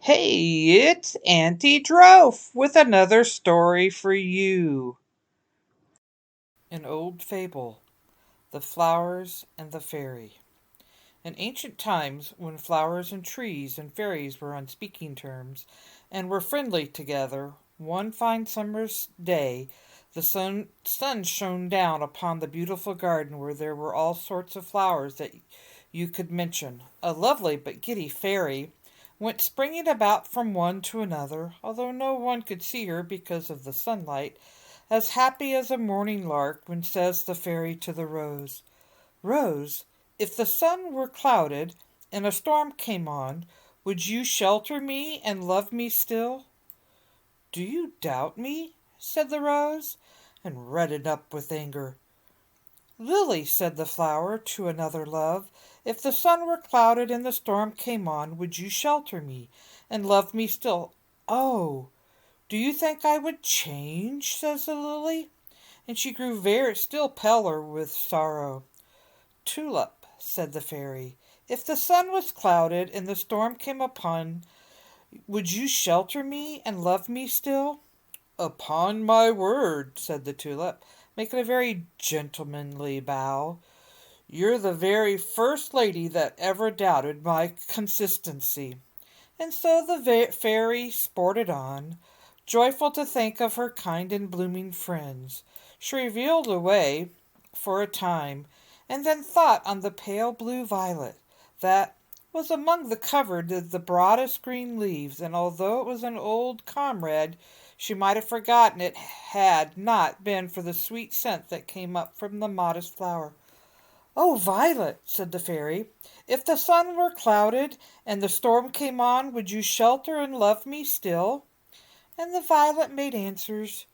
Hey, it's Auntie Droph with another story for you. An old fable, The Flowers and the Fairy. In ancient times, when flowers and trees and fairies were on speaking terms and were friendly together, one fine summer's day the sun shone down upon the beautiful garden where there were all sorts of flowers that you could mention. A lovely but giddy fairy went springing about from one to another, although no one could see her because of the sunlight, as happy as a morning lark when says the fairy to the rose, "Rose, if the sun were clouded and a storm came on, would you shelter me and love me still?" "Do you doubt me?" said the rose, and reddened up with anger. "Lily," said the flower to another love, "if the sun were clouded and the storm came on, would you shelter me and love me still?" "Oh, do you think I would change?" says the lily, and she grew very still paler with sorrow. "Tulip," said the fairy, "if the sun was clouded and the storm came upon, would you shelter me and love me still?" "Upon my word," said the tulip, making a very gentlemanly bow, "you're the very first lady that ever doubted my consistency." And so the fairy sported on, joyful to think of her kind and blooming friends. She revealed away for a time, and then thought on the pale blue violet that was among the covered of the broadest green leaves, and although it was an old comrade, she might have forgotten it had not been for the sweet scent that came up from the modest flower. "Oh, Violet," said the fairy, "if the sun were clouded and the storm came on, would you shelter and love me still?" And the violet made answers,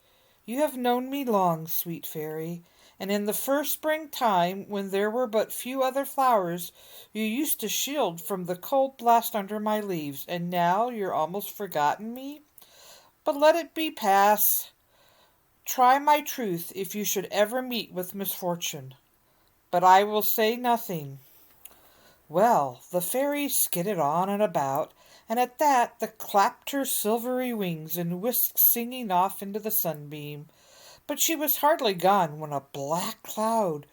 "You have known me long, sweet fairy, and in the first spring time, when there were but few other flowers, you used to shield from the cold blast under my leaves, and now you're almost forgotten me. But let it be pass. Try my truth if you should ever meet with misfortune. But I will say nothing." Well, the fairy skidded on and about, and at that the clapped her silvery wings and whisked singing off into the sunbeam. But she was hardly gone when a black cloud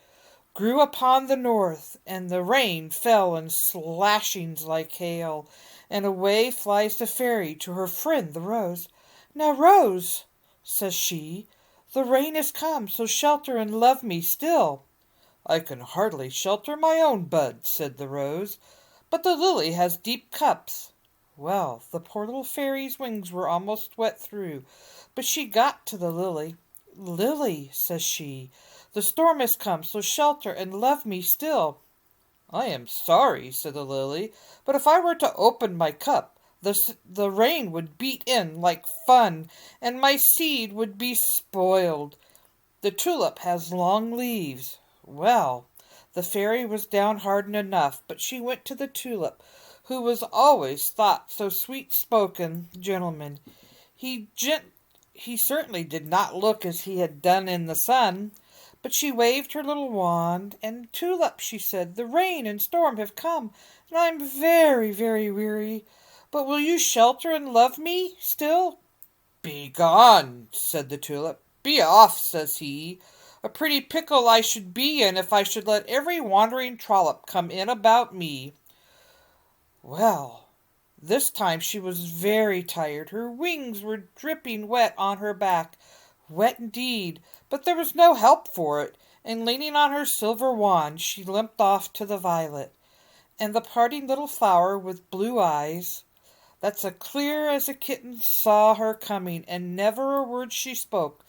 grew upon the north, and the rain fell in slashings like hail, and away flies the fairy to her friend the rose. "Now, Rose," says she, "the rain is come, so shelter and love me still." "I can hardly shelter my own bud," said the rose, "but the lily has deep cups." Well, the poor little fairy's wings were almost wet through, but she got to the lily. "Lily," says she, "the storm has come, so shelter and love me still." "I am sorry," said the lily, "but if I were to open my cup, the rain would beat in like fun, and my seed would be spoiled. The tulip has long leaves." Well, the fairy was downhearted enough, but she went to the tulip, who was always thought so sweet-spoken gentleman. He gent he certainly did not look as he had done in the sun, but she waved her little wand, and "Tulip," she said, "the rain and storm have come, and I am very, very weary. But will you shelter and love me still?" "Begone!" said the tulip. "Be off!" says he. "A pretty pickle I should be in if I should let every wandering trollop come in about me." Well, this time she was very tired. Her wings were dripping wet on her back, wet indeed, but there was no help for it, and leaning on her silver wand, she limped off to the violet. And the parting little flower with blue eyes, that's as clear as a kitten, saw her coming, and never a word she spoke,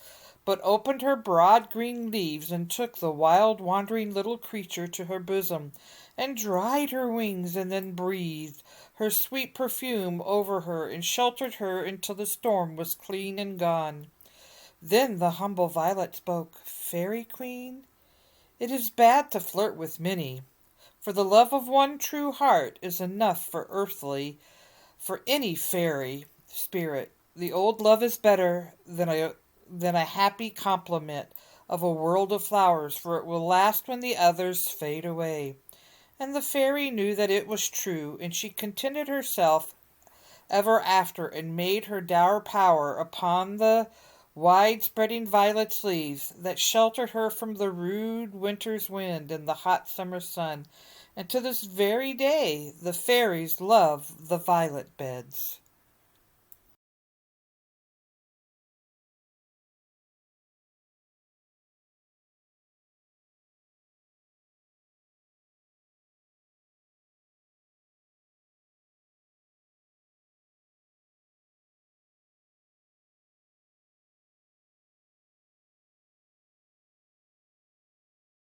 but opened her broad green leaves and took the wild wandering little creature to her bosom, and dried her wings, and then breathed her sweet perfume over her, and sheltered her until the storm was clean and gone. Then the humble violet spoke, "Fairy Queen, it is bad to flirt with many, for the love of one true heart is enough for any fairy spirit. The old love is better than a happy compliment of a world of flowers, for it will last when the others fade away." And the fairy knew that it was true, and she contented herself ever after, and made her dour power upon the wide-spreading violet's leaves, that sheltered her from the rude winter's wind and the hot summer's sun. And to this very day the fairies love the violet beds.